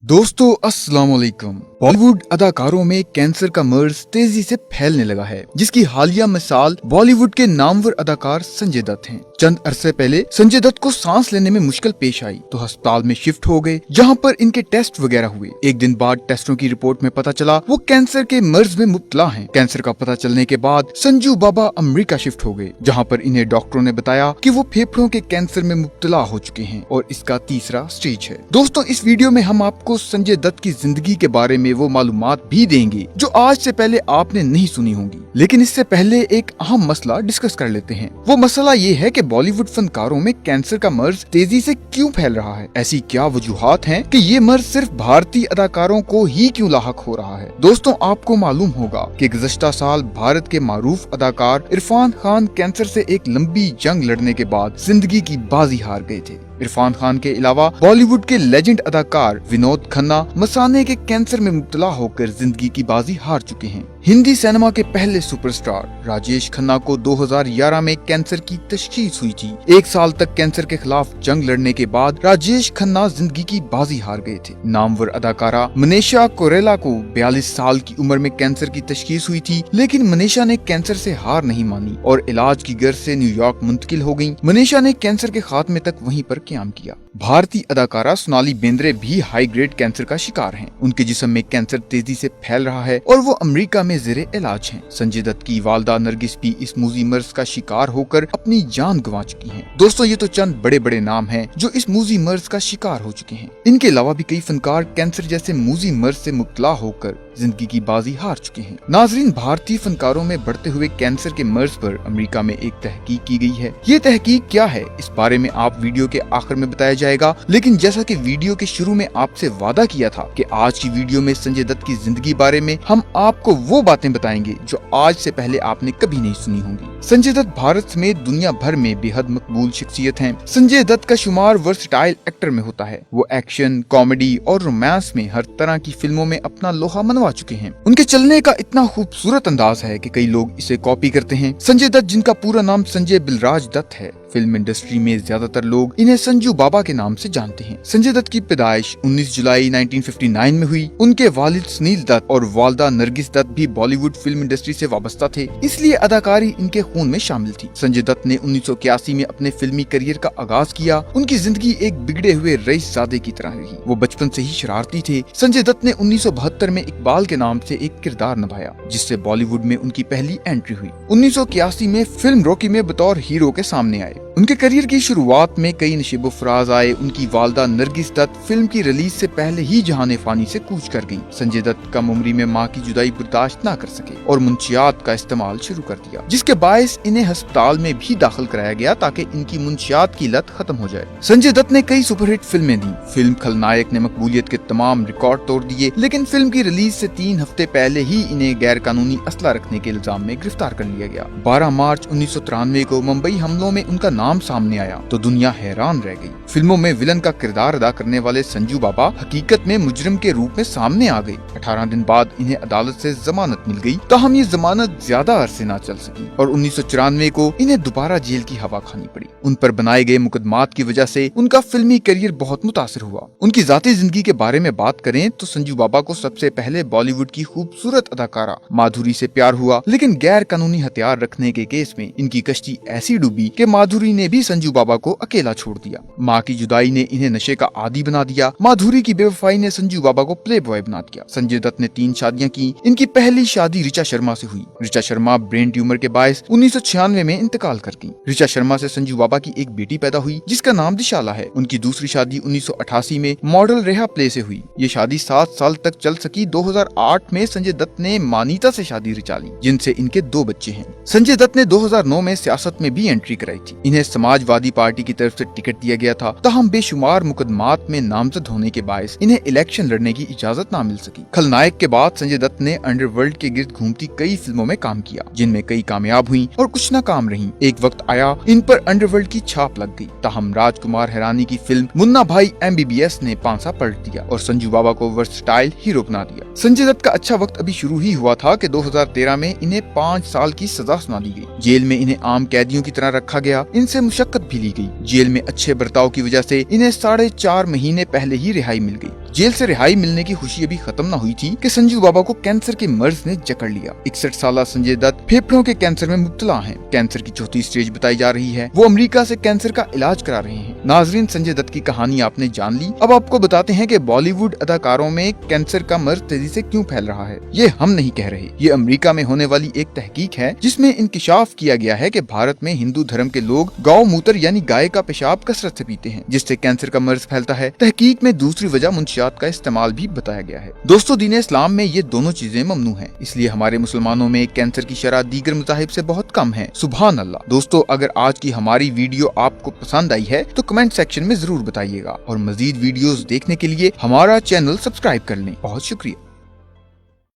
दोस्तों अस्सलाम वालेकुम। बॉलीवुड अदाकारों में कैंसर का मर्ज तेजी से फैलने लगा है, जिसकी हालिया मिसाल बॉलीवुड के नामवर अदाकार संजय दत्त हैं। चंद अरसे पहले संजय दत्त को सांस लेने में मुश्किल पेश आई तो अस्पताल में शिफ्ट हो गए, जहां पर इनके टेस्ट वगैरह हुए। एक दिन बाद टेस्टों की रिपोर्ट में पता चला वो कैंसर के मर्ज में मुब्तला हैं। कैंसर का पता चलने के बाद संजू बाबा अमेरिका शिफ्ट हो गए, जहाँ पर इन्हें डॉक्टरों ने बताया कि वो फेफड़ों के कैंसर में मुब्तला हो चुके हैं और इसका तीसरा स्टेज है। दोस्तों, इस वीडियो में हम आपको संजय दत्त की जिंदगी के बारे में वो मालूमात भी देंगे जो आज से पहले आपने नहीं सुनी होंगी। लेकिन इससे पहले एक अहम मसला डिस्कस कर लेते हैं। वो मसला ये है कि बॉलीवुड फनकारों में कैंसर का मर्ज तेजी से क्यों फैल रहा है। ऐसी क्या वजूहात हैं कि ये मर्ज सिर्फ भारतीय अदाकारों को ही क्यों लाहक हो रहा है। दोस्तों, आपको मालूम होगा कि गुज़श्ता साल भारत के मारूफ अदाकार इरफान खान कैंसर से एक लंबी जंग लड़ने के बाद जिंदगी की बाजी हार गए थे। इरफान खान के अलावा बॉलीवुड के लेजेंड अदाकार विनोद खन्ना मसाने के कैंसर में मुब्तला होकर जिंदगी की बाजी हार चुके हैं। हिंदी सिनेमा के पहले सुपरस्टार राजेश खन्ना को 2011 में कैंसर की तशखीस हुई थी। एक साल तक कैंसर के खिलाफ जंग लड़ने के बाद राजेश खन्ना जिंदगी की बाजी हार गए थे। नामवर अदाकारा मनीषा कोइराला को 42 साल की उम्र में कैंसर की तशखीस हुई थी, लेकिन मनीषा ने कैंसर से हार नहीं मानी और इलाज की गर्ज से न्यूयॉर्क मुंतकिल हो गयी। मनीषा ने कैंसर के खात्मे तक वहीं पर क्याम किया। भारतीय अदाकारा सोनाली बेंद्रे भी हाई ग्रेड कैंसर का शिकार हैं। उनके जिस्म में कैंसर तेजी से फैल रहा है और वो अमेरिका में ज़ेरे इलाज हैं। संजय दत्त की वालदा नरगिस भी इस मूजी मर्ज का शिकार होकर अपनी जान गंवा चुकी हैं। दोस्तों, ये तो चंद बड़े बड़े नाम हैं जो इस मूजी मर्ज का शिकार हो चुके हैं। इनके अलावा भी कई फनकार कैंसर जैसे मूजी मर्ज से मुब्तला होकर जिंदगी की बाजी हार चुके हैं। नाजरीन, भारतीय फनकारों में बढ़ते हुए कैंसर के मर्ज पर अमेरिका में एक तहकीक की गई है। ये तहकीक क्या है, इस बारे में आप वीडियो के आखिर में बताया जाएगा। लेकिन जैसा कि वीडियो के शुरू में आपसे वादा किया था कि आज की वीडियो में संजय दत्त की जिंदगी बारे में हम आपको वो बातें बताएंगे जो आज से पहले आपने कभी नहीं सुनी होंगी। संजय दत्त भारत समेत दुनिया भर में बेहद मकबूल शख्सियत हैं। संजय दत्त का शुमार वर्सटाइल एक्टर में होता है। वो एक्शन, कॉमेडी और रोमांस में हर तरह की फिल्मों में अपना लोहा मनवा चुके हैं। उनके चलने का इतना खूबसूरत अंदाज है कि कई लोग इसे कॉपी करते हैं। संजय दत्त, जिनका पूरा नाम संजय बिलराज दत्त है, फिल्म इंडस्ट्री में ज्यादातर लोग इन्हें संजू बाबा के नाम से जानते हैं। संजय दत्त की पैदाइश 19 जुलाई 1959 में हुई। उनके वालिद सुनील दत्त और वालदा नरगिस दत्त भी बॉलीवुड फिल्म इंडस्ट्री से वाबस्ता थे, इसलिए अदाकारी इनके खून में शामिल थी। संजय दत्त ने 1981 में अपने फिल्मी करियर का आगाज किया। उनकी जिंदगी एक बिगड़े हुए रईसजादे की तरह रही। वो बचपन से ही शरारती थे। संजय दत्त ने 1972 में इकबाल के नाम से एक किरदार निभाया, जिससे बॉलीवुड में उनकी पहली एंट्री हुई। 1981 में फिल्म रॉकी में बतौर हीरो के सामने आए। उनके करियर की शुरुआत में कई नशीबो फराज आए। उनकी वालदा नरगिस दत्त फिल्म की रिलीज से पहले ही जहाने फानी से कूच कर गईं। संजय दत्त कम उम्री में मां की जुदाई बर्दाश्त न कर सके और मुंशियात का इस्तेमाल शुरू कर दिया, जिसके बायस इन्हें अस्पताल में भी दाखिल कराया गया ताकि इनकी मुंशियात की लत खत्म हो जाए। संजय दत्त ने कई सुपरहिट फिल्में दी। फिल्म खलनायक ने मकबूलियत के तमाम रिकॉर्ड तोड़ दिए, लेकिन फिल्म की रिलीज से 3 हफ्ते पहले ही इन्हें गैर कानूनी असला रखने के इल्जाम में गिरफ्तार कर लिया गया। 12 मार्च 1993 को मुंबई हमलों में उनका नाम सामने आया तो दुनिया हैरान रह गई। फिल्मों में विलन का किरदार अदा करने वाले संजू बाबा हकीकत में मुजरिम के रूप में सामने आ गए। 18 दिन बाद इन्हें अदालत से जमानत मिल गई, ताहम ये जमानत ज्यादा अरसे न चल सकी और 1994 को इन्हें दोबारा जेल की हवा खानी पड़ी। उन पर बनाए गए मुकदमात की वजह से उनका फिल्मी करियर बहुत मुतासिर हुआ। उनकी जाती जिंदगी के बारे में बात करें तो संजू बाबा को सबसे पहले बॉलीवुड की खूबसूरत अदाकारा माधुरी से प्यार हुआ, लेकिन गैर कानूनी हथियार रखने के केस में इनकी कश्ती ऐसी डूबी कि माधुरी ने भी संजू बाबा को अकेला छोड़ दिया। माँ की जुदाई ने इन्हें नशे का आदी बना दिया। माधुरी की बेवफाई ने संजू बाबा को प्ले बॉय बना दिया। संजय दत्त ने 3 शादियां की। इनकी पहली शादी ऋचा शर्मा से हुई। ऋचा शर्मा ब्रेन ट्यूमर के बायस 1996 में इंतकाल कर गई। ऋचा शर्मा से संजू बाबा की एक बेटी पैदा हुई जिसका नाम दिशाला है। उनकी दूसरी शादी 1988 में मॉडल रेहा प्ले से हुई। ये शादी 7 साल तक चल सकी। 2008 में संजय दत्त ने मानीता से शादी रचा ली, जिनसे इनके 2 बच्चे हैं। संजय दत्त ने 2009 में सियासत में भी एंट्री कराई थी। इन्हें समाजवादी पार्टी की तरफ से टिकट दिया गया था, ताहम बेशुमार मुकदमात में नामजद होने के बायस इन्हें इलेक्शन लड़ने की इजाजत ना मिल सकी। खलनायक के बाद संजय दत्त ने अंडरवर्ल्ड के गिर्द घूमती कई फिल्मों में काम किया, जिनमें कई कामयाब हुई और कुछ नाकाम रहीं। एक वक्त आया इन पर अंडरवर्ल्ड की छाप लग गई, ताहम राजकुमार हिरानी की फिल्म मुन्ना भाई MBBS ने पांसा पलट दिया और संजू बाबा को वर्सटाइल हीरो बना दिया। संजय दत्त का अच्छा वक्त अभी शुरू ही हुआ था कि 2013 में इन्हें 5 साल की सजा सुना दी गई। जेल में इन्हें आम कैदियों की तरह रखा गया। इनसे मुशक्कत भी ली गई। जेल में अच्छे बर्ताव की वजह से इन्हें 4.5 महीने पहले ही रिहाई मिल गई। जेल से रिहाई मिलने की खुशी अभी खत्म न हुई थी कि संजू बाबा को कैंसर के मर्ज ने जकड़ लिया। 61 साल संजय दत्त फेफड़ों के कैंसर में मुब्तला हैं। कैंसर की चौथी स्टेज बताई जा रही है। वो अमेरिका से कैंसर का इलाज करा रहे हैं। नाजरीन, संजय दत्त की कहानी आपने जान ली। अब आपको बताते हैं कि बॉलीवुड अदाकारों में कैंसर का मर्ज तेजी से क्यों फैल रहा है। ये हम नहीं कह रहे, ये अमेरिका में होने वाली एक तहकीक है जिसमें इंकिशाफ किया गया है कि भारत में हिंदू धर्म के लोग गौ मूत्र यानी गाय का पेशाब कसरत से पीते हैं, जिससे कैंसर का मर्ज फैलता है। तहकीक में दूसरी वजह मुंशियात का इस्तेमाल भी बताया गया है। दोस्तों, दीन इस्लाम में ये दोनों चीजें ममनू हैं, इसलिए हमारे मुसलमानों में कैंसर की शरह दीगर मज़ाहिब से बहुत कम है। सुभान अल्लाह। दोस्तों, अगर आज की हमारी वीडियो आपको पसंद आई है तो कमेंट सेक्शन में जरूर बताइएगा और मजीद वीडियोस देखने के लिए हमारा चैनल सब्सक्राइब कर लें। बहुत शुक्रिया।